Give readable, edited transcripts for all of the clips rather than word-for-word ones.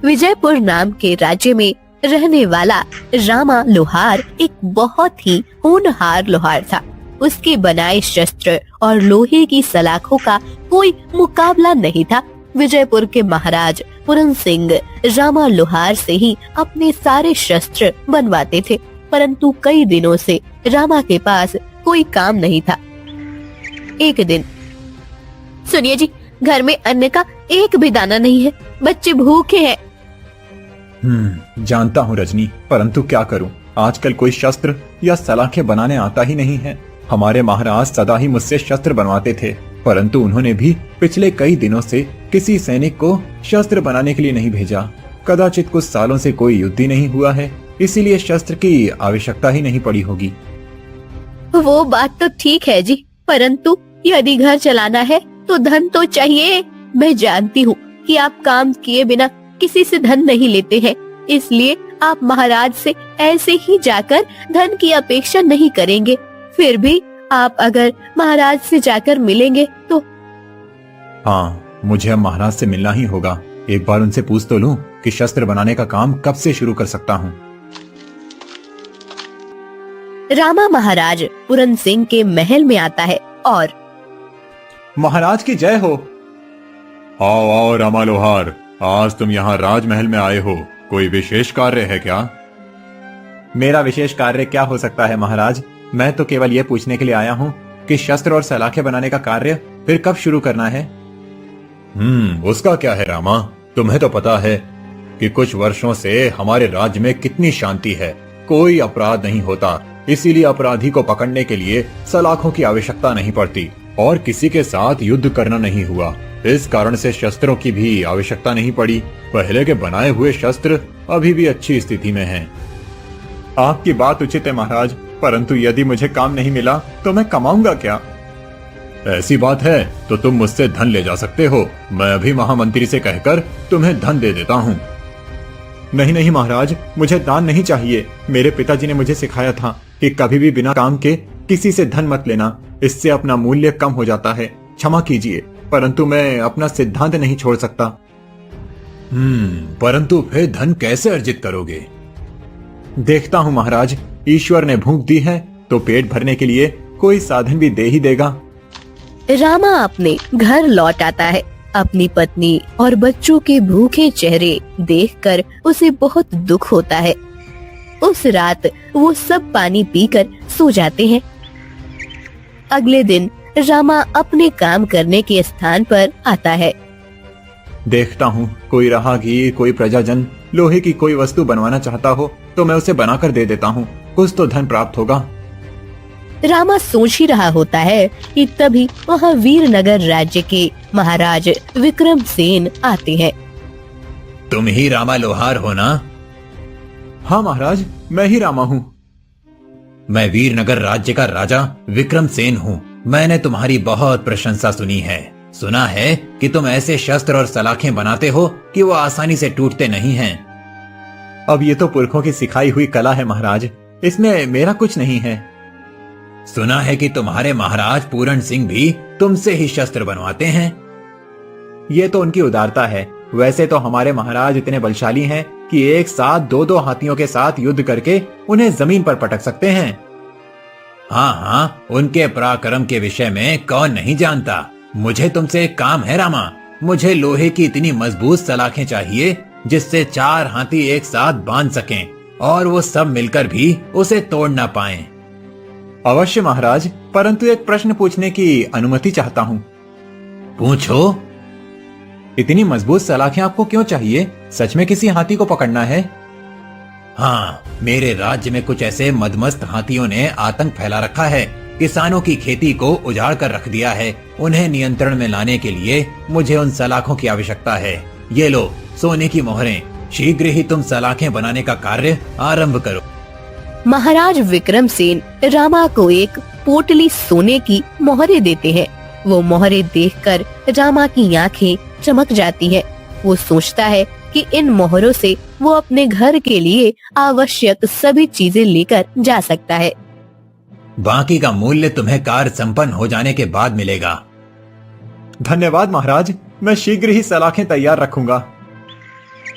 विजयपुर नाम के राज्य में रहने वाला रामा लोहार एक बहुत ही होनहार लोहार था। उसके बनाए शस्त्र और लोहे की सलाखों का कोई मुकाबला नहीं था। विजयपुर के महाराज पूरन सिंह रामा लोहार से ही अपने सारे शस्त्र बनवाते थे, परंतु कई दिनों से रामा के पास कोई काम नहीं था। एक दिन, सुनिए जी, घर में अन्न का एक भी दाना नहीं है, बच्चे भूखे हैं। जानता हूँ रजनी, परंतु क्या करूँ, आजकल कोई शस्त्र या सलाखें बनाने आता ही नहीं है। हमारे महाराज सदा ही मुझसे शस्त्र बनवाते थे, परंतु उन्होंने भी पिछले कई दिनों से किसी सैनिक को शस्त्र बनाने के लिए नहीं भेजा। कदाचित कुछ सालों से कोई युद्ध ही नहीं हुआ है, इसीलिए शस्त्र की आवश्यकता ही नहीं पड़ी होगी। वो बात तो ठीक है जी, परंतु यदि घर चलाना है तो धन तो चाहिए। मैं जानती हूँ कि आप काम किए बिना किसी से धन नहीं लेते हैं, इसलिए आप महाराज से ऐसे ही जाकर धन की अपेक्षा नहीं करेंगे। फिर भी आप अगर महाराज से जाकर मिलेंगे तो। हाँ, मुझे अब महाराज से मिलना ही होगा। एक बार उनसे पूछ तो लूं कि शस्त्र बनाने का काम कब से शुरू कर सकता हूँ। रामा महाराज पूरन सिंह के महल में आता है और महाराज की जय हो। आओ आओ रामा लोहार, आज तुम यहाँ राजमहल में आए हो, कोई विशेष कार्य है क्या? मेरा विशेष कार्य क्या हो सकता है महाराज, मैं तो केवल ये पूछने के लिए आया हूँ कि शस्त्र और सलाखें बनाने का कार्य फिर कब शुरू करना है? उसका क्या है रामा, तुम्हें तो पता है कि कुछ वर्षों से हमारे राज्य में कितनी शांति है, कोई अपराध नहीं होता, इसीलिए अपराधी को पकड़ने के लिए सलाखों की आवश्यकता नहीं पड़ती और किसी के साथ युद्ध करना नहीं हुआ। इस कारण से शस्त्रों की भी आवश्यकता नहीं पड़ी। पहले के बनाए हुए शस्त्र अभी भी अच्छी स्थिति में हैं। आपकी बात उचित है महाराज, परंतु यदि मुझे काम नहीं मिला तो मैं कमाऊंगा क्या? ऐसी बात है तो तुम मुझसे धन ले जा सकते हो, मैं अभी महामंत्री से कहकर तुम्हें धन दे देता हूँ। नहीं नहीं महाराज, मुझे दान नहीं चाहिए। मेरे पिताजी ने मुझे सिखाया था कि कभी भी बिना काम के किसी से धन मत लेना, इससे अपना मूल्य कम हो जाता है। क्षमा कीजिए, परंतु मैं अपना सिद्धांत नहीं छोड़ सकता। परंतु फिर धन कैसे अर्जित करोगे? देखता हूँ महाराज, ईश्वर ने भूख दी है तो पेट भरने के लिए कोई साधन भी दे ही देगा। रामा अपने घर लौट आता है। अपनी पत्नी और बच्चों के भूखे चेहरे देखकर उसे बहुत दुख होता है। उस रात वो सब पानी पीकर सो जाते हैं। अगले दिन रामा अपने काम करने के स्थान पर आता है। देखता हूँ कोई राहगीर, कोई प्रजाजन लोहे की कोई वस्तु बनवाना चाहता हो तो मैं उसे बनाकर दे देता हूँ, कुछ तो धन प्राप्त होगा। रामा सोच ही रहा होता है कि तभी वहाँ वीरनगर राज्य के महाराज विक्रम सेन आते हैं। तुम ही रामा लोहार हो ना? हाँ महाराज, मैं ही रामा हूँ। मैं वीरनगर राज्य का राजा विक्रम सेन हूँ। मैंने तुम्हारी बहुत प्रशंसा सुनी है। सुना है कि तुम ऐसे शस्त्र और सलाखें बनाते हो कि वो आसानी से टूटते नहीं हैं। अब ये तो पुरखों की सिखाई हुई कला है महाराज, इसमें मेरा कुछ नहीं है। सुना है कि तुम्हारे महाराज पूरन सिंह भी तुमसे ही शस्त्र बनवाते हैं। ये तो उनकी उदारता है, वैसे तो हमारे महाराज इतने बलशाली हैं कि एक साथ दो हाथियों के साथ युद्ध करके उन्हें जमीन पर पटक सकते हैं। हाँ हाँ, उनके पराक्रम के विषय में कौन नहीं जानता। मुझे तुमसे एक काम है रामा, मुझे लोहे की इतनी मजबूत सलाखें चाहिए जिससे 4 हाथी एक साथ बांध सकें और वो सब मिलकर भी उसे तोड़ ना पाएं। अवश्य महाराज, परंतु एक प्रश्न पूछने की अनुमति चाहता हूँ। पूछो। इतनी मजबूत सलाखें आपको क्यों चाहिए? सच में किसी हाथी को पकड़ना है? हाँ, मेरे राज्य में कुछ ऐसे मदमस्त हाथियों ने आतंक फैला रखा है, किसानों की खेती को उजाड़ कर रख दिया है। उन्हें नियंत्रण में लाने के लिए मुझे उन सलाखों की आवश्यकता है। ये लो सोने की मोहरें, शीघ्र ही तुम सलाखें बनाने का कार्य आरंभ करो। महाराज विक्रम सेन रामा को एक पोटली सोने की मोहरें देते हैं। वो मोहरें देखकर रामा की आंखें चमक जाती है। वो सोचता है कि इन मोहरों से वो अपने घर के लिए आवश्यक सभी चीजें लेकर जा सकता है। बाकी का मूल्य तुम्हें कार्य संपन्न हो जाने के बाद मिलेगा। धन्यवाद महाराज, मैं शीघ्र ही सलाखें तैयार रखूंगा।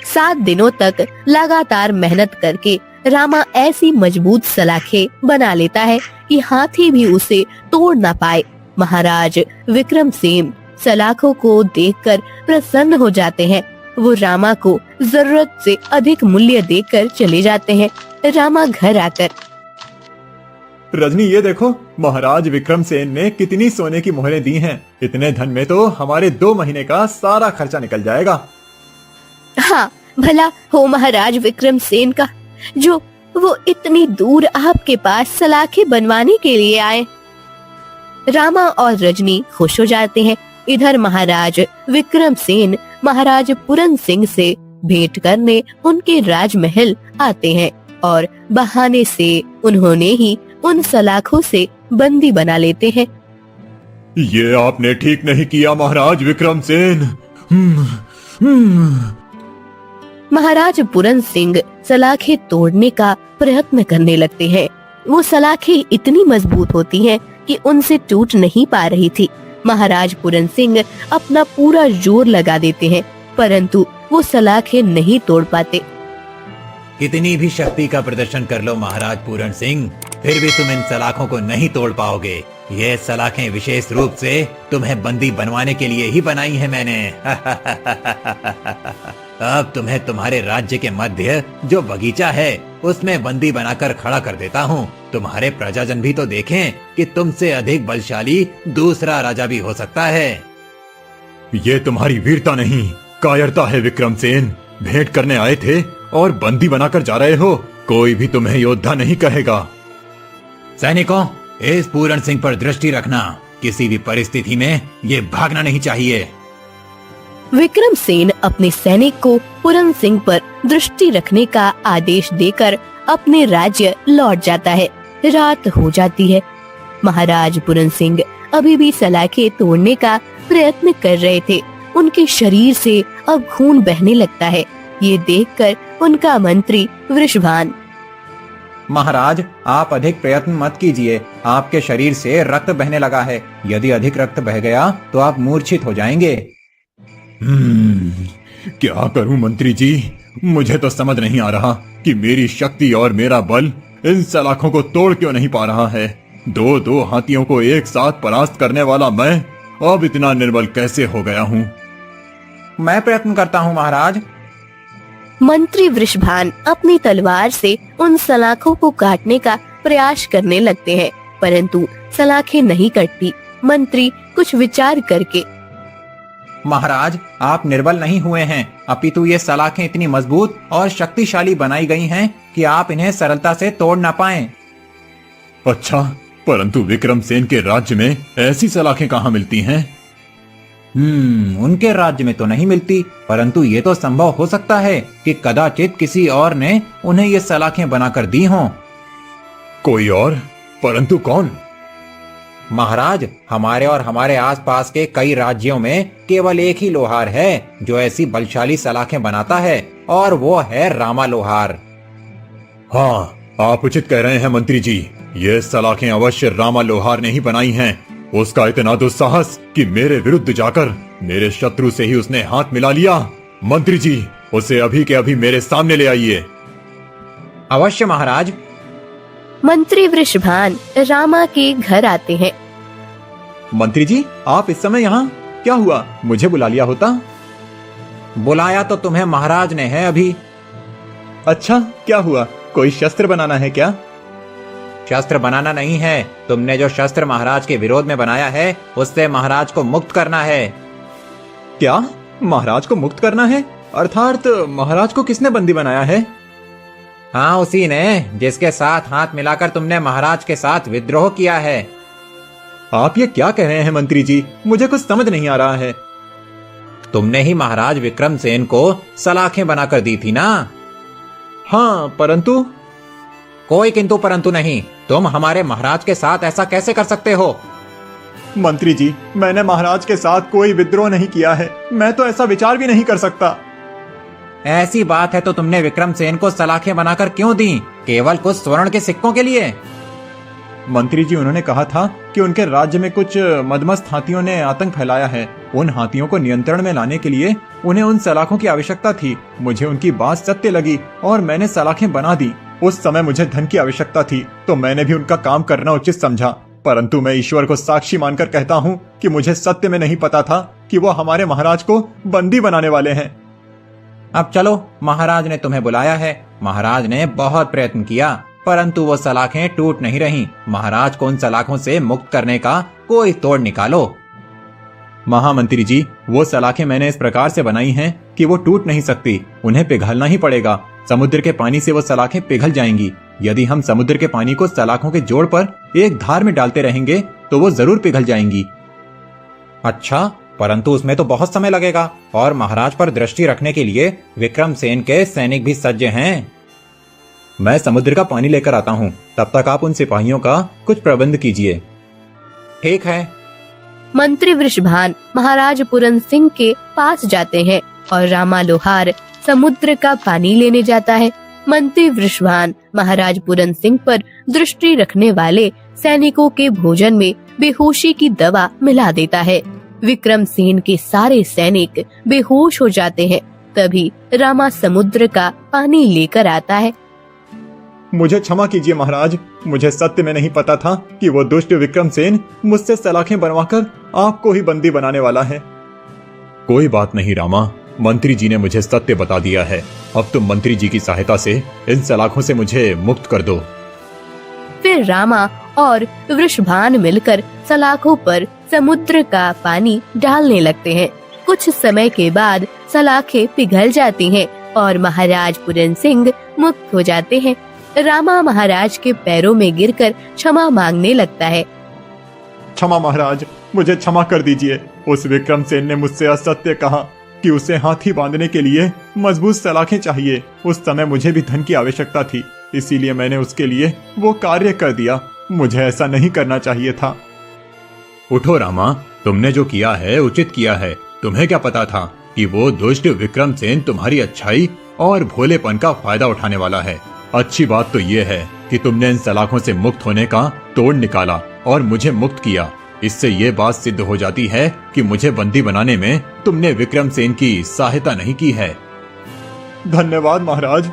7 दिनों तक लगातार मेहनत करके रामा ऐसी मजबूत सलाखें बना लेता है कि हाथी भी उसे तोड़ ना पाए। महाराज विक्रमसेन सलाखों को देखकर प्रसन्न हो जाते हैं। वो रामा को जरूरत से अधिक मूल्य देकर चले जाते हैं। रामा घर आकर, रजनी ये देखो, महाराज विक्रमसेन ने कितनी सोने की मोहरें दी हैं। इतने धन में तो हमारे 2 महीने का सारा खर्चा निकल जाएगा। हाँ, भला हो महाराज विक्रमसेन का, जो वो इतनी दूर आपके पास सलाखें बनवाने के लिए आए। रामा और रजनी खुश हो जाते हैं। इधर महाराज विक्रमसेन महाराज पूरन सिंह से भेंट करने उनके राजमहल आते हैं और बहाने से उन्होंने ही उन सलाखों से बंदी बना लेते हैं। ये आपने ठीक नहीं किया महाराज विक्रमसेन। महाराज पूरन सिंह सलाखें तोड़ने का प्रयत्न करने लगते हैं। वो सलाखें इतनी मजबूत होती हैं कि उनसे टूट नहीं पा रही थी। महाराज पूरन सिंह अपना पूरा जोर लगा देते हैं, परंतु वो सलाखें नहीं तोड़ पाते। कितनी भी शक्ति का प्रदर्शन कर लो महाराज पूरन सिंह, फिर भी तुम इन सलाखों को नहीं तोड़ पाओगे। ये सलाखें विशेष रूप से तुम्हें बंदी बनवाने के लिए ही बनाई है मैंने। अब तुम्हें तुम्हारे राज्य के मध्य जो बगीचा है उसमें बंदी बनाकर खड़ा कर देता हूँ। तुम्हारे प्रजाजन भी तो देखें कि तुमसे अधिक बलशाली दूसरा राजा भी हो सकता है। ये तुम्हारी वीरता नहीं, कायरता है विक्रमसेन। भेंट करने आए थे और बंदी बनाकर जा रहे हो। कोई भी तुम्हें योद्धा नहीं कहेगा। सैनिकों, इस पूरन सिंह पर दृष्टि रखना। किसी भी परिस्थिति में ये भागना नहीं चाहिए। विक्रमसेन अपने सैनिक को पूरन सिंह पर दृष्टि रखने का आदेश देकर अपने राज्य लौट जाता है। रात हो जाती है। महाराज पूरन सिंह अभी भी सलाखें तोड़ने का प्रयत्न कर रहे थे। उनके शरीर से अब खून बहने लगता है। ये देखकर उनका मंत्री वृषभान, महाराज आप अधिक प्रयत्न मत कीजिए, आपके शरीर से रक्त बहने लगा है। यदि अधिक रक्त बह गया तो आप मूर्छित हो जाएंगे। क्या करूं मंत्री जी, मुझे तो समझ नहीं आ रहा कि मेरी शक्ति और मेरा बल इन सलाखों को तोड़ क्यों नहीं पा रहा है। 2 हाथियों को एक साथ परास्त करने वाला मैं अब इतना निर्बल कैसे हो गया हूँ। मैं प्रयत्न करता हूँ महाराज। मंत्री वृषभान अपनी तलवार से उन सलाखों को काटने का प्रयास करने लगते हैं, परंतु सलाखें नहीं कटती। मंत्री कुछ विचार करके, महाराज आप निर्बल नहीं हुए हैं, अपितु ये सलाखें इतनी मजबूत और शक्तिशाली बनाई गई हैं कि आप इन्हें सरलता से तोड़ न पाएं। अच्छा, परंतु विक्रमसेन के राज्य में ऐसी सलाखें कहाँ मिलती हैं? उनके राज्य में तो नहीं मिलती, परंतु ये तो संभव हो सकता है कि कदाचित किसी और ने उन्हें ये सलाखें बनाकर दी हों। कोई और? परंतु कौन? महाराज हमारे और हमारे आसपास के कई राज्यों में केवल एक ही लोहार है जो ऐसी बलशाली सलाखें बनाता है, और वो है रामा लोहार। हाँ, आप उचित कह रहे हैं मंत्री जी। ये सलाखें अवश्य रामा लोहार ने ही बनाई हैं। उसका इतना दुस्साहस कि मेरे विरुद्ध जाकर मेरे शत्रु से ही उसने हाथ मिला लिया। मंत्री जी, उसे अभी के अभी मेरे सामने ले आइए। अवश्य महाराज। मंत्री वृषभान रामा के घर आते हैं। मंत्री जी, आप इस समय यहाँ? क्या हुआ? मुझे बुला लिया होता। बुलाया तो तुम्हें महाराज ने है अभी। अच्छा, क्या हुआ? कोई शस्त्र बनाना है क्या? शस्त्र बनाना नहीं है, तुमने जो शस्त्र महाराज के विरोध में बनाया है उससे महाराज को मुक्त करना है। क्या? महाराज को मुक्त करना है? अर्थात महाराज को किसने बंदी बनाया है? हाँ, उसी ने, जिसके साथ हाथ मिलाकर तुमने महाराज के साथ विद्रोह किया है। आप ये क्या कह रहे हैं मंत्री जी? मुझे कुछ समझ नहीं आ रहा है। तुमने ही महाराज विक्रमसेन को सलाखें बनाकर दी थी ना? हाँ, परंतु? कोई किंतु परंतु नहीं। तुम हमारे महाराज के साथ ऐसा कैसे कर सकते हो? मंत्री जी, मैंने महाराज के साथ कोई विद्रोह नहीं किया है। मैं तो ऐसा विचार भी नहीं कर सकता। ऐसी बात है तो तुमने विक्रमसेन को सलाखें बनाकर क्यों दी? केवल कुछ स्वर्ण के सिक्कों के लिए? मंत्री जी, उन्होंने कहा था कि उनके राज्य में कुछ मदमस्त हाथियों ने आतंक फैलाया है उन हाथियों को नियंत्रण में लाने के लिए उन्हें उन सलाखों की आवश्यकता थी। मुझे उनकी बात सत्य लगी और मैंने सलाखें बना दी। उस समय मुझे धन की आवश्यकता थी तो मैंने भी उनका काम करना उचित समझा, परंतु मैं ईश्वर को साक्षी मानकर कहता हूँ कि मुझे सत्य में नहीं पता था कि वो हमारे महाराज को बंदी बनाने वाले हैं। अब चलो, महाराज ने तुम्हें बुलाया है। महाराज ने बहुत प्रयत्न किया परंतु वो सलाखें टूट नहीं रहीं। महाराज को उन सलाखों से मुक्त करने का कोई तोड़ निकालो। महामंत्री जी, वो सलाखें मैंने इस प्रकार से बनाई हैं कि वो टूट नहीं सकती, उन्हें पिघलना ही पड़ेगा। समुद्र के पानी से वो सलाखें पिघल जाएंगी। यदि हम समुद्र के पानी को सलाखों के जोड़ पर एक धार में डालते रहेंगे तो वो जरूर पिघल जाएंगी। अच्छा, परंतु उसमें तो बहुत समय लगेगा और महाराज पर दृष्टि रखने के लिए विक्रमसेन के सैनिक भी सज्ज हैं। मैं समुद्र का पानी लेकर आता हूँ, तब तक आप उन सिपाहियों का कुछ प्रबंध कीजिए। ठीक है। मंत्री वृषभान महाराज पूरन सिंह के पास जाते हैं और रामा लोहार समुद्र का पानी लेने जाता है। मंत्री वृषभान महाराज पूरन सिंह पर दृष्टि रखने वाले सैनिकों के भोजन में बेहोशी की दवा मिला देता है। विक्रमसेन के सारे सैनिक बेहोश हो जाते हैं। तभी रामा समुद्र का पानी लेकर आता है। मुझे क्षमा कीजिए महाराज, मुझे सत्य में नहीं पता था कि वो दुष्ट विक्रमसेन मुझसे सलाखें बनवाकर आपको ही बंदी बनाने वाला है। कोई बात नहीं रामा, मंत्री जी ने मुझे सत्य बता दिया है। अब तुम मंत्री जी की सहायता से इन सलाखों से मुझे मुक्त कर दो। फिर रामा और वृषभान मिलकर सलाखों पर समुद्र का पानी डालने लगते हैं। कुछ समय के बाद सलाखें पिघल जाती हैं और महाराज पूरन सिंह मुक्त हो जाते हैं। रामा महाराज के पैरों में गिरकर क्षमा मांगने लगता है। क्षमा महाराज, मुझे क्षमा कर दीजिए। उस विक्रमसेन ने मुझसे असत्य कहा कि उसे हाथी बांधने के लिए मजबूत सलाखें चाहिए। उस समय मुझे भी धन की आवश्यकता थी, इसीलिए मैंने उसके लिए वो कार्य कर दिया। मुझे ऐसा नहीं करना चाहिए था। उठो रामा, तुमने जो किया है उचित किया है। तुम्हें क्या पता था कि वो दुष्ट विक्रमसेन तुम्हारी अच्छाई और भोलेपन का फायदा उठाने वाला है। अच्छी बात तो ये है कि तुमने इन सलाखों से मुक्त होने का तोड़ निकाला और मुझे मुक्त किया। इससे ये बात सिद्ध हो जाती है कि मुझे बंदी बनाने में तुमने विक्रमसेन की सहायता नहीं की है। धन्यवाद महाराज।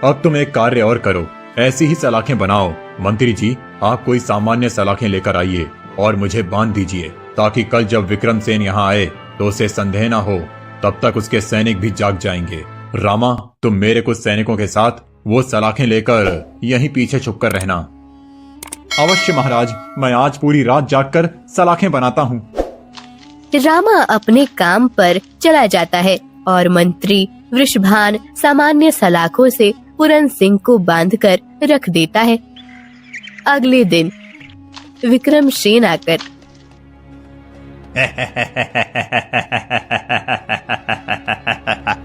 अब तुम एक कार्य और करो, ऐसी ही सलाखें बनाओ। मंत्री जी, आप कोई सामान्य सलाखें लेकर आइए और मुझे बांध दीजिए, ताकि कल जब विक्रमसेन यहाँ आए तो उसे संदेह न हो। तब तक उसके सैनिक भी जाग जाएंगे। रामा, तुम मेरे कुछ सैनिकों के साथ वो सलाखें लेकर यहीं पीछे छुपकर रहना। अवश्य महाराज, मैं आज पूरी रात जागकर सलाखें बनाता हूँ। रामा अपने काम पर चला जाता है और मंत्री वृषभान सामान्य सलाखों से पूरन सिंह को बांधकर रख देता है। अगले दिन विक्रमसेन आकर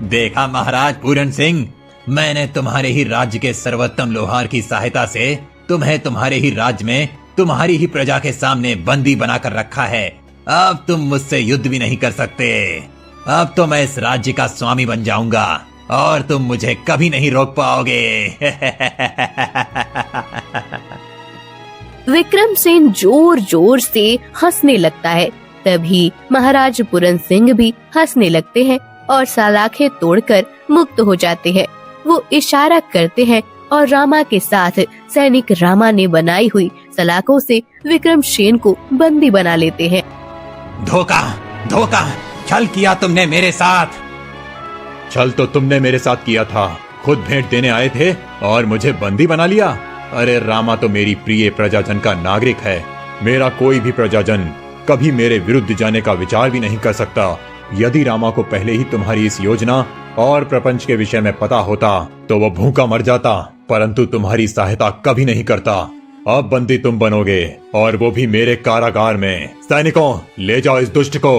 देखा महाराज पूरन सिंह, मैंने तुम्हारे ही राज्य के सर्वोत्तम लोहार की सहायता से तुम्हें तुम्हारे ही राज्य में तुम्हारी ही प्रजा के सामने बंदी बनाकर रखा है। अब तुम मुझसे युद्ध भी नहीं कर सकते। अब तो मैं इस राज्य का स्वामी बन जाऊंगा और तुम मुझे कभी नहीं रोक पाओगे। विक्रमसेन जोर जोर से हंसने लगता है। तभी महाराज पूरन सिंह भी हंसने लगते हैं और सलाखें तोड़कर मुक्त हो जाते हैं। वो इशारा करते हैं और रामा के साथ सैनिक रामा ने बनाई हुई सलाखों से विक्रमसेन को बंदी बना लेते हैं। धोखा, धोखा, छल किया तुमने मेरे साथ। छल तो तुमने मेरे साथ किया था। खुद भेंट देने आए थे और मुझे बंदी बना लिया। अरे रामा तो मेरी प्रिय प्रजाजन का नागरिक है। मेरा कोई भी प्रजाजन कभी मेरे विरुद्ध जाने का विचार भी नहीं कर सकता। यदि रामा को पहले ही तुम्हारी इस योजना और प्रपंच के विषय में पता होता तो वो भूखा मर जाता, परंतु तुम्हारी सहायता कभी नहीं करता। अब बंदी तुम बनोगे और वो भी मेरे कारागार में। सैनिकों, ले जाओ इस दुष्ट को।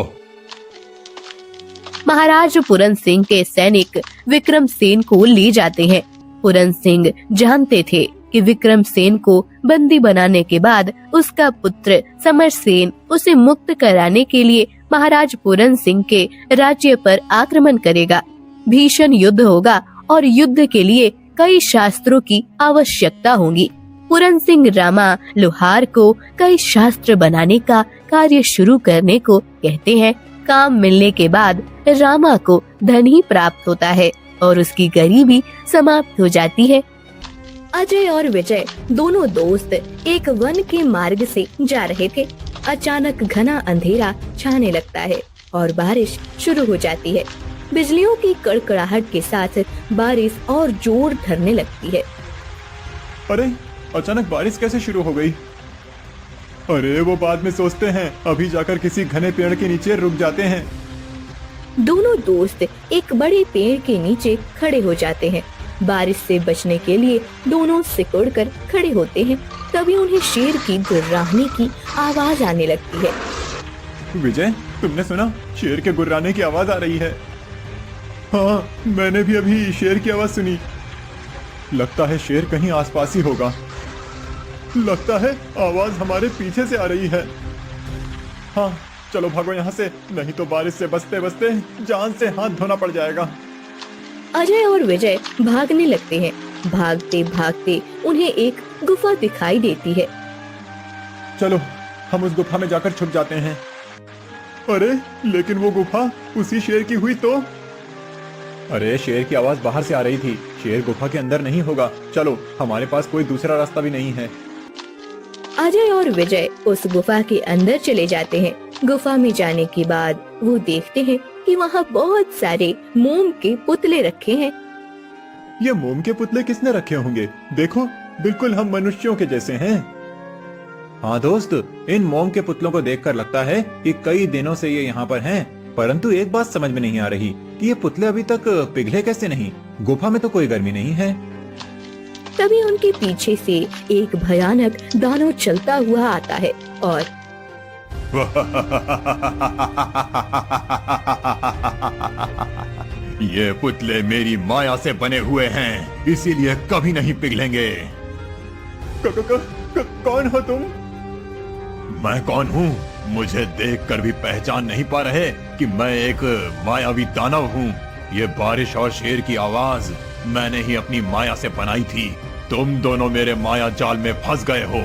महाराज पूरन सिंह के सैनिक विक्रमसेन को ले जाते हैं। पूरन सिंह जानते थे कि विक्रमसेन को बंदी बनाने के बाद उसका पुत्र समरसेन उसे मुक्त कराने के लिए महाराज पूरन सिंह के राज्य पर आक्रमण करेगा। भीषण युद्ध होगा और युद्ध के लिए कई शास्त्रों की आवश्यकता होगी। पूरन सिंह रामा लोहार को कई शास्त्र बनाने का कार्य शुरू करने को कहते हैं। काम मिलने के बाद रामा को धन ही प्राप्त होता है और उसकी गरीबी समाप्त हो जाती है। अजय और विजय दोनों दोस्त एक वन के मार्ग से जा रहे थे। अचानक घना अंधेरा छाने लगता है और बारिश शुरू हो जाती है। बिजलियों की कड़कड़ाहट के साथ बारिश और जोर धरने लगती है। अरे अचानक बारिश कैसे शुरू हो गई? अरे वो बाद में सोचते हैं, अभी जाकर किसी घने पेड़ के नीचे रुक जाते हैं। दोनों दोस्त एक बड़े पेड़ के नीचे खड़े हो जाते हैं। बारिश से बचने के लिए दोनों सिकुड़कर खड़े होते हैं। तभी उन्हें शेर की गुर्राने की आवाज आने लगती है। विजय, तुमने सुना? शेर के गुर्राने की आवाज आ रही है। हाँ, मैंने भी अभी शेर की आवाज सुनी। लगता है शेर कहीं आसपास ही होगा। लगता है आवाज हमारे पीछे से आ रही है। हाँ, चलो भागो यहाँ से, नहीं तो बारिश से बचते बचते जान से हाथ धोना पड़ जाएगा। अजय और विजय भागने लगते हैं। भागते भागते उन्हें एक गुफा दिखाई देती है। चलो हम उस गुफा में जाकर छुप जाते हैं। अरे लेकिन वो गुफा उसी शेर की हुई तो? अरे शेर की आवाज बाहर से आ रही थी, शेर गुफा के अंदर नहीं होगा। चलो, हमारे पास कोई दूसरा रास्ता भी नहीं है। अजय और विजय उस गुफा के अंदर चले जाते हैं। गुफा में जाने के बाद वो देखते हैं कि वहाँ बहुत सारे मोम के पुतले रखे हैं। ये मोम के पुतले किसने रखे होंगे? देखो, बिल्कुल हम मनुष्यों के जैसे हैं। हाँ दोस्त, इन मोम के पुतलों को देखकर लगता है कि कई दिनों से ये यहाँ पर हैं। परंतु एक बात समझ में नहीं आ रही कि ये पुतले अभी तक पिघले कैसे नहीं? गुफा में तो कोई गर्मी नहीं है। तभी उनके पीछे से एक भयानक दानव चलता हुआ आता है और ये पुतले मेरी माया से बने हुए हैं, इसीलिए कभी नहीं पिघलेंगे। कौन हो तुम? मैं कौन हूँ? मुझे देखकर भी पहचान नहीं पा रहे कि मैं एक मायावी दानव हूँ। ये बारिश और शेर की आवाज मैंने ही अपनी माया से बनाई थी। तुम दोनों मेरे माया जाल में फंस गए हो।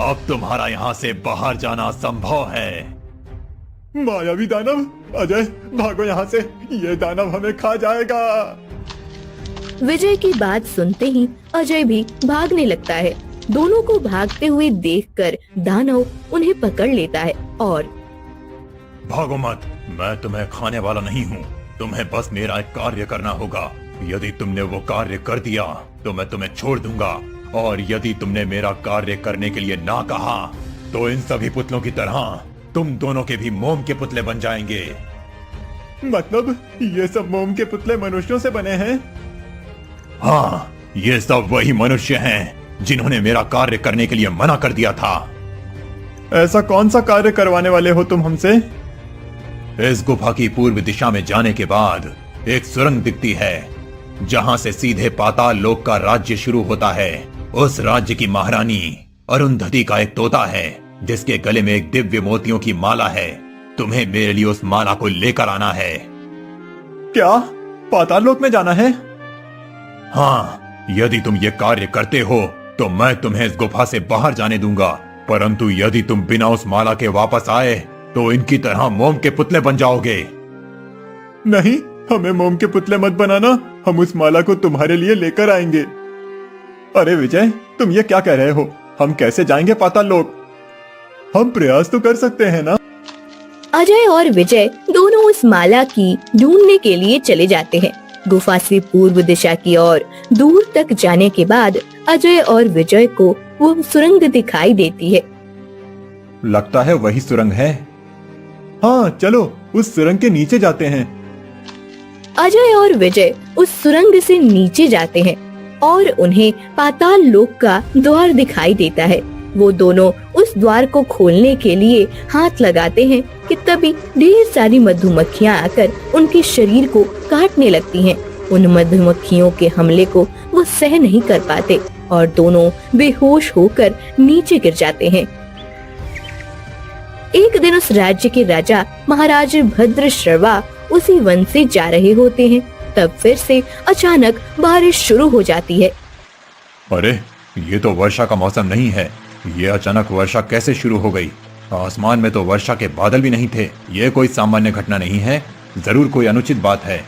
अब तुम्हारा यहाँ से बाहर जाना संभव है। मायावी दानव? अजय भागो यहाँ से, ये दानव हमें खा जाएगा। विजय की बात सुनते ही अजय भी भागने लगता है। दोनों को भागते हुए देखकर दानव उन्हें पकड़ लेता है और भागो मत, मैं तुम्हें खाने वाला नहीं हूँ। तुम्हें बस मेरा एक कार्य करना होगा। यदि तुमने वो कार्य कर दिया तो मैं तुम्हें छोड़ दूंगा, और यदि तुमने मेरा कार्य करने के लिए ना कहा तो इन सभी पुतलों की तरह तुम दोनों के भी मोम के पुतले बन जाएंगे। मतलब ये सब मोम के पुतले मनुष्यों से बने हैं? हाँ, ये सब वही मनुष्य हैं जिन्होंने मेरा कार्य करने के लिए मना कर दिया था। ऐसा कौन सा कार्य करवाने वाले हो तुम हमसे? इस गुफा की पूर्व दिशा में जाने के बाद एक सुरंग दिखती है, जहां से सीधे पाताल लोक का राज्य शुरू होता है। उस राज्य की महारानी अरुंधति का एक तोता है, जिसके गले में एक दिव्य मोतियों की माला है। तुम्हें मेरे लिए उस माला को लेकर आना है। क्या पाताल लोक में जाना है? हाँ, यदि तुम ये कार्य करते हो तो मैं तुम्हें इस गुफा से बाहर जाने दूंगा, परंतु यदि तुम बिना उस माला के वापस आए तो इनकी तरह मोम के पुतले बन जाओगे। नहीं, हमें मोम के पुतले मत बनाना, हम उस माला को तुम्हारे लिए लेकर आएंगे। अरे विजय, तुम ये क्या कह रहे हो? हम कैसे जाएंगे पाताल लोक? हम प्रयास तो कर सकते हैं ना? अजय और विजय दोनों उस माला की ढूंढने के लिए चले जाते हैं। गुफा से पूर्व दिशा की ओर दूर तक जाने के बाद अजय और विजय को वो सुरंग दिखाई देती है। लगता है वही सुरंग है। हाँ, चलो उस सुरंग के नीचे जाते हैं। अजय और विजय उस सुरंग से नीचे जाते हैं और उन्हें पाताल लोक का द्वार दिखाई देता है। वो दोनों उस द्वार को खोलने के लिए हाथ लगाते हैं कि तभी ढेर सारी मधुमक्खियां आकर उनके शरीर को काटने लगती हैं। उन मधुमक्खियों के हमले को वो सह नहीं कर पाते और दोनों बेहोश होकर नीचे गिर जाते हैं। एक दिन उस राज्य के राजा महाराज भद्रश्रवा उसी वन से जा रहे होते हैं। तब फिर से अचानक बारिश शुरू हो जाती है। अरे, ये तो वर्षा का मौसम नहीं है। ये अचानक वर्षा कैसे शुरू हो गई? आसमान में तो वर्षा के बादल भी नहीं थे। ये कोई सामान्य घटना नहीं है, जरूर कोई अनुचित बात है।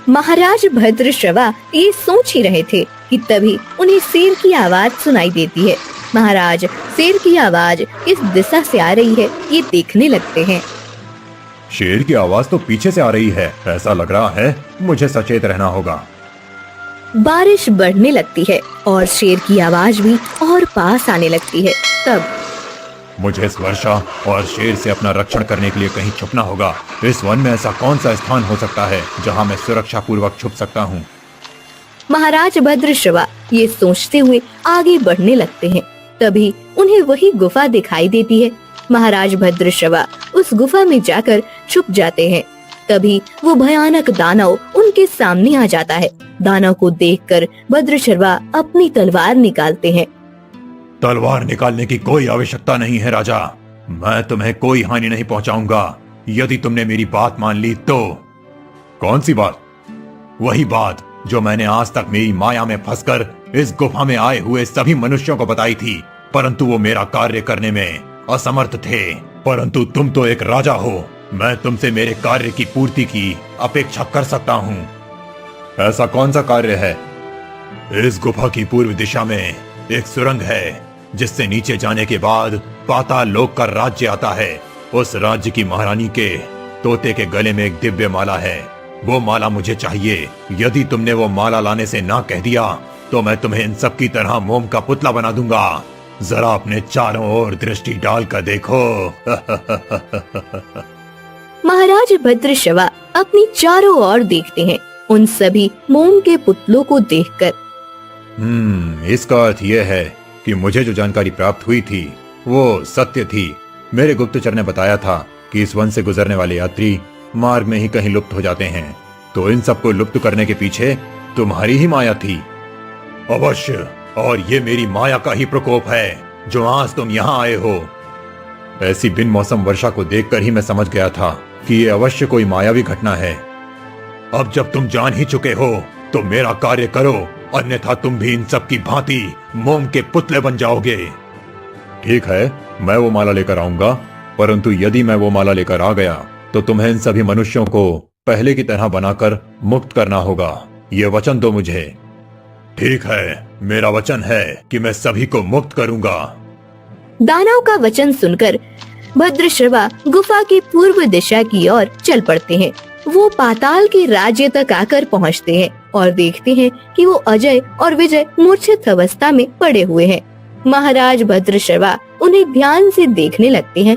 महाराज भद्रश्रवा ये सोच ही रहे थे कि तभी उन्हें शेर की आवाज सुनाई देती है। महाराज शेर की आवाज किस दिशा से आ रही है ये देखने लगते हैं। शेर की आवाज तो पीछे से आ रही है। ऐसा लग रहा है मुझे सचेत रहना होगा। बारिश बढ़ने लगती है और शेर की आवाज भी और पास आने लगती है। तब मुझे इस वर्षा और शेर से अपना रक्षण करने के लिए कहीं छुपना होगा। इस वन में ऐसा कौन सा स्थान हो सकता है जहां मैं सुरक्षा पूर्वक छुप सकता हूं? महाराज भद्रश्रवा ये सोचते हुए आगे बढ़ने लगते हैं। तभी उन्हें वही गुफा दिखाई देती है। महाराज भद्रश्रवा उस गुफा में जाकर छुप जाते हैं। तभी वो भयानक दानव उनके सामने आ जाता है। दानव को देखकर भद्रश्रवा अपनी तलवार निकालते हैं। तलवार निकालने की कोई आवश्यकता नहीं है राजा। मैं तुम्हें कोई हानि नहीं पहुंचाऊंगा यदि तुमने मेरी बात मान ली तो। कौन सी बात? वही बात जो मैंने आज तक मेरी माया में फंसकर इस गुफा में आए हुए सभी मनुष्यों को बताई थी, परंतु वो मेरा कार्य करने में असमर्थ थे। परंतु तुम तो एक राजा हो, मैं तुमसे मेरे कार्य की पूर्ति की अपेक्षा कर सकता हूँ। ऐसा कौन सा कार्य है? इस गुफा की पूर्व दिशा में एक सुरंग है जिससे नीचे जाने के बाद पाताल लोक का राज्य आता है। उस राज्य की महारानी के तोते के गले में एक दिव्य माला है। वो माला मुझे चाहिए। यदि तुमने वो माला लाने से ना कह दिया तो मैं तुम्हें इन सब की तरह मोम का पुतला बना दूंगा। जरा अपने चारों ओर दृष्टि डाल कर देखो। महाराज भद्रश्रवा अपनी चारों ओर देखते हैं, उन सभी मोम के पुतलों को देखकर। इसका अर्थ यह है कि मुझे जो जानकारी प्राप्त हुई थी वो सत्य थी। मेरे गुप्तचर ने बताया था कि इस वन से गुजरने वाले यात्री मार्ग में ही कहीं लुप्त हो जाते हैं, तो इन सबको लुप्त करने के पीछे तुम्हारी ही माया थी। अवश्य, और ये मेरी माया का ही प्रकोप है जो आज तुम यहाँ आए हो। ऐसी बिन मौसम वर्षा को देखकर ही मैं समझ गया था कि ये अवश्य कोई मायावी घटना है। अब जब तुम जान ही चुके हो तो मेरा कार्य करो, अन्यथा तुम भी इन सब की भांति मोम के पुतले बन जाओगे। ठीक है, मैं वो माला लेकर आऊंगा, परंतु यदि मैं वो माला लेकर आ गया तो तुम्हें इन सभी मनुष्यों को पहले की तरह बनाकर मुक्त करना होगा। ये वचन दो मुझे। ठीक है, मेरा वचन है कि मैं सभी को मुक्त करूंगा। दानव का वचन सुनकर भद्रश्रवा गुफा की पूर्व दिशा की ओर चल पड़ते हैं। वो पाताल के राज्य तक आकर पहुंचते हैं और देखते हैं कि वो अजय और विजय मूर्छित अवस्था में पड़े हुए हैं। महाराज भद्रश्रवा उन्हें ध्यान से देखने लगते हैं।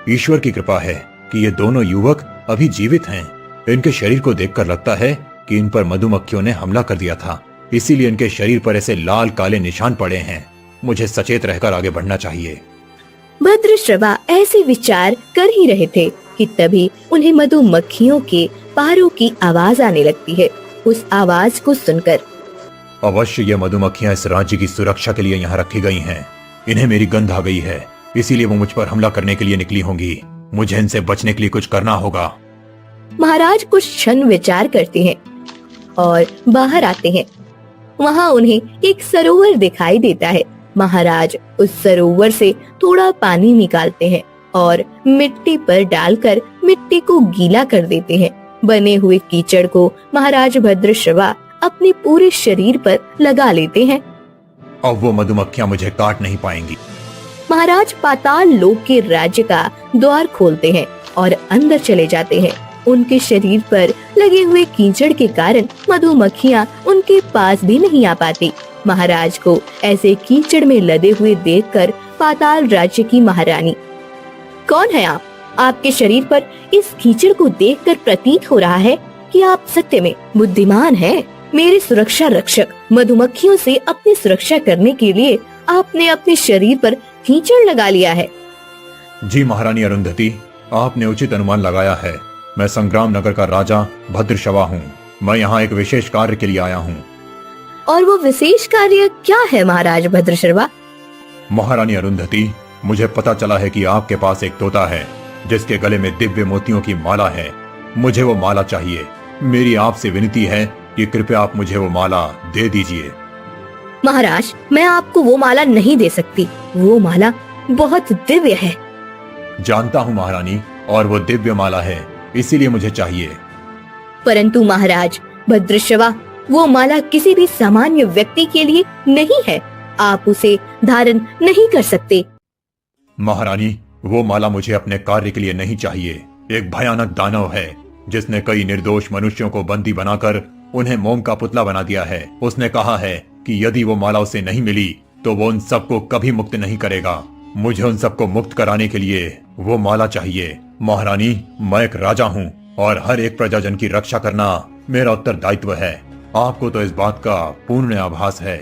ईश्वर की कृपा है कि ये दोनों युवक अभी जीवित हैं। इनके शरीर को देखकर लगता है कि इन पर मधुमक्खियों ने हमला कर दिया था, इसीलिए इनके शरीर पर ऐसे लाल काले निशान पड़े हैं। मुझे सचेत रहकर आगे बढ़ना चाहिए। भद्रश्रवा ऐसे विचार कर ही रहे थे कि तभी उन्हें मधुमक्खियों के पारों की आवाज आने लगती है। उस आवाज को सुनकर अवश्य ये मधुमक्खियां इस राज्य की सुरक्षा के लिए यहाँ रखी गई हैं। इन्हें मेरी गंध आ गई है, इसीलिए वो मुझ पर हमला करने के लिए निकली होंगी। मुझे इनसे बचने के लिए कुछ करना होगा। महाराज कुछ क्षण विचार करते हैं और बाहर आते हैं। वहाँ उन्हें एक सरोवर दिखाई देता है। महाराज उस सरोवर से थोड़ा पानी निकालते हैं और मिट्टी पर डालकर मिट्टी को गीला कर देते हैं। बने हुए कीचड़ को महाराज भद्रश्रवा अपने पूरे शरीर पर लगा लेते हैं। अब वो मधुमक्खियां मुझे काट नहीं पाएंगी। महाराज पाताल लोक के राज्य का द्वार खोलते हैं और अंदर चले जाते हैं। उनके शरीर पर लगे हुए कीचड़ के कारण मधुमक्खियां उनके पास भी नहीं आ पाती। महाराज को ऐसे कीचड़ में लदे हुए देखकर पाताल राज्य की महारानी, कौन है आप? आपके शरीर पर इस कीचड़ को देखकर प्रतीत हो रहा है कि आप सत्य में बुद्धिमान हैं। मेरे सुरक्षा रक्षक मधुमक्खियों से अपनी सुरक्षा करने के लिए आपने अपने शरीर पर कीचड़ लगा लिया है। जी महारानी अरुंधति, आपने उचित अनुमान लगाया है। मैं संग्राम नगर का राजा भद्रश्रवा हूँ। मैं यहाँ एक विशेष कार्य के लिए आया हूँ। और वो विशेष कार्य क्या है महाराज भद्रश्रवा? महारानी अरुंधति, मुझे पता चला है कि आपके पास एक तोता है जिसके गले में दिव्य मोतियों की माला है। मुझे वो माला चाहिए। मेरी आपसे विनती है कि कृपया आप मुझे वो माला दे दीजिए। महाराज, मैं आपको वो माला नहीं दे सकती। वो माला बहुत दिव्य है। जानता हूँ महारानी, और वो दिव्य माला है, इसीलिए मुझे चाहिए। परंतु महाराज, भद्रश्रवा, वो माला किसी भी सामान्य व्यक्ति के लिए नहीं है। आप उसे धारण नहीं कर सकते। महारानी, वो माला मुझे अपने कार्य के लिए नहीं चाहिए। एक भयानक दानव है जिसने कई निर्दोष मनुष्यों को बंदी बनाकर उन्हें मोम का पुतला बना दिया है। उसने कहा है कि यदि वो माला उसे नहीं मिली तो वो उन सबको कभी मुक्त नहीं करेगा। मुझे उन सबको मुक्त कराने के लिए वो माला चाहिए। महारानी, मैं एक राजा हूँ और हर एक प्रजाजन की रक्षा करना मेरा उत्तरदायित्व है। आपको तो इस बात का पूर्ण आभास है।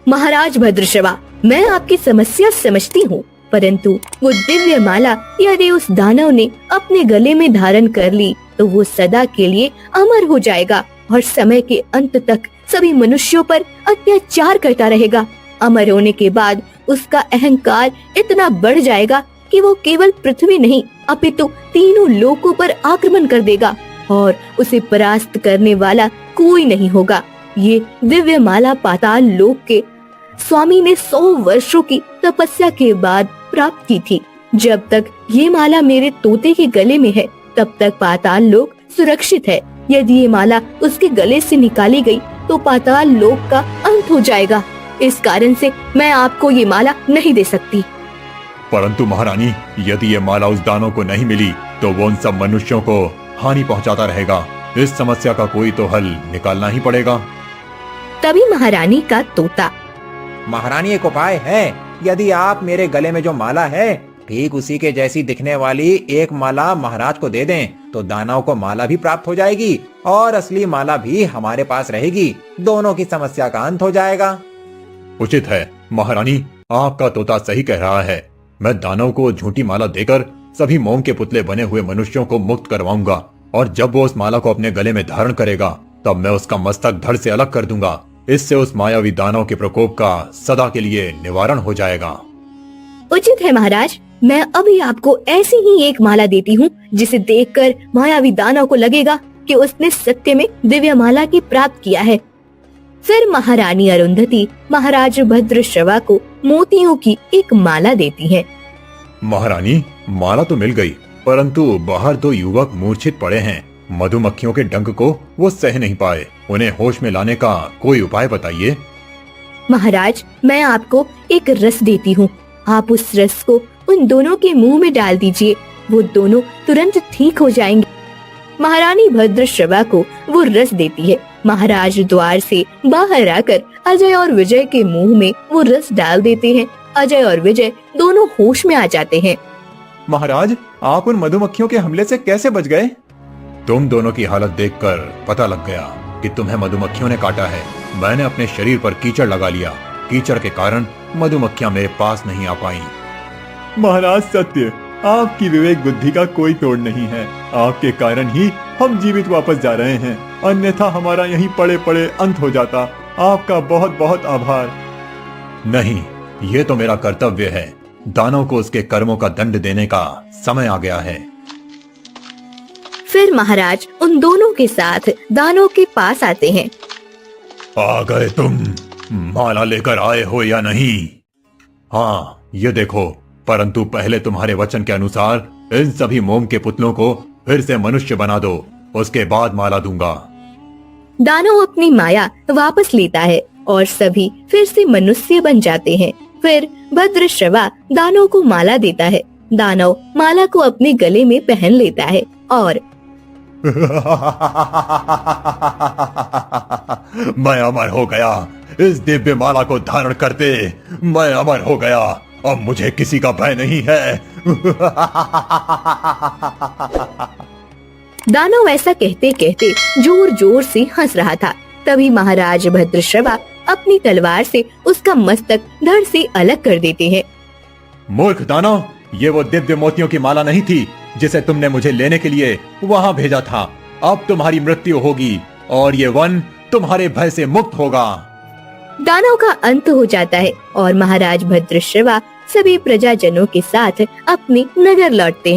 महाराज भद्रश्रवा, मैं आपकी समस्या समझती हूँ, परंतु वो दिव्य माला यदि उस दानव ने अपने गले में धारण कर ली तो वो सदा के लिए अमर हो जाएगा और समय के अंत तक सभी मनुष्यों पर अत्याचार करता रहेगा। अमर होने के बाद उसका अहंकार इतना बढ़ जाएगा कि वो केवल पृथ्वी नहीं अपितु तीनों लोकों पर आक्रमण कर देगा और उसे परास्त करने वाला कोई नहीं होगा। ये दिव्य माला पाताल लोक के स्वामी ने 100 वर्षों की तपस्या के बाद प्राप्त की थी। जब तक ये माला मेरे तोते के गले में है तब तक पाताल लोक सुरक्षित है। यदि ये माला उसके गले से निकाली गई तो पाताल लोक का अंत हो जाएगा। इस कारण से मैं आपको ये माला नहीं दे सकती। परंतु महारानी, यदि ये माला उस दानव को नहीं मिली तो वो उन सब मनुष्यों को हानि पहुंचाता रहेगा। इस समस्या का कोई तो हल निकालना ही पड़ेगा। तभी महारानी का तोता, महारानी, एक उपाय है। यदि आप मेरे गले में जो माला है ठीक उसी के जैसी दिखने वाली एक माला महाराज को दे दें तो दानव को माला भी प्राप्त हो जाएगी और असली माला भी हमारे पास रहेगी। दोनों की समस्या का अंत हो जाएगा। उचित है महारानी, आपका तोता सही कह रहा है। मैं दानव को झूठी माला देकर सभी मोम के पुतले बने हुए मनुष्यों को मुक्त करवाऊंगा और जब वो उस माला को अपने गले में धारण करेगा तब मैं उसका मस्तक धड़ से अलग कर दूंगा। इससे उस मायावी दानव के प्रकोप का सदा के लिए निवारण हो जाएगा। उचित है महाराज, मैं अभी आपको ऐसी ही एक माला देती हूँ जिसे देखकर मायावी दानव को लगेगा कि उसने सत्य में दिव्य माला की प्राप्त किया है। फिर महारानी अरुंधति महाराज भद्रश्रवा को मोतियों की एक माला देती है। महारानी, माला तो मिल गई, परंतु बाहर 2 युवक मूर्छित पड़े हैं। मधुमक्खियों के डंक को वो सह नहीं पाए। उन्हें होश में लाने का कोई उपाय बताइए। महाराज, मैं आपको एक रस देती हूँ। आप उस रस को उन दोनों के मुंह में डाल दीजिए। वो दोनों तुरंत ठीक हो जाएंगे। महारानी भद्रश्रवा को वो रस देती है। महाराज द्वार से बाहर आकर अजय और विजय के मुंह में वो रस डाल देते हैं। अजय और विजय दोनों होश में आ जाते हैं। महाराज, आप उन मधुमक्खियों के हमले से कैसे बच गए? तुम दोनों की हालत देखकर पता लग गया कि तुम्हें मधुमक्खियों ने काटा है। मैंने अपने शरीर पर कीचड़ लगा लिया। कीचड़ के कारण मधुमक्खियां मेरे पास नहीं आ पाईं। महाराज, सत्य, आपकी विवेक बुद्धि का कोई तोड़ नहीं है। आपके कारण ही हम जीवित वापस जा रहे हैं, अन्यथा हमारा यहीं पड़े पड़े अंत हो जाता। आपका बहुत बहुत आभार। नहीं, ये तो मेरा कर्तव्य है। दानव को उसके कर्मों का दंड देने का समय आ गया है। फिर महाराज उन दोनों के साथ दानव के पास आते हैं। आ गए तुम? माला लेकर आए हो या नहीं? हाँ, ये देखो। परंतु पहले तुम्हारे वचन के अनुसार इन सभी मोम के पुतलों को फिर से मनुष्य बना दो, उसके बाद माला दूंगा। दानव अपनी माया वापस लेता है और सभी फिर से मनुष्य बन जाते हैं। फिर भद्रश्रवा दानव को माला देता है। दानव माला को अपने गले में पहन लेता है और मैं अमर हो गया। इस दिव्य माला को धारण करते मैं अमर हो गया। अब मुझे किसी का भय नहीं है। दानव ऐसा कहते कहते जोर जोर से हंस रहा था। तभी महाराज भद्रश्रवा अपनी तलवार से उसका मस्तक धड़ से अलग कर देते हैं। मूर्ख दानव, ये वो दिव्य मोतियों की माला नहीं थी जिसे तुमने मुझे लेने के लिए वहां भेजा था। अब तुम्हारी मृत्यु होगी और ये वन तुम्हारे भय से मुक्त होगा। दानव का अंत हो जाता है और महाराज भद्रश्रवा सभी प्रजाजनों के साथ अपने नगर लौटते हैं।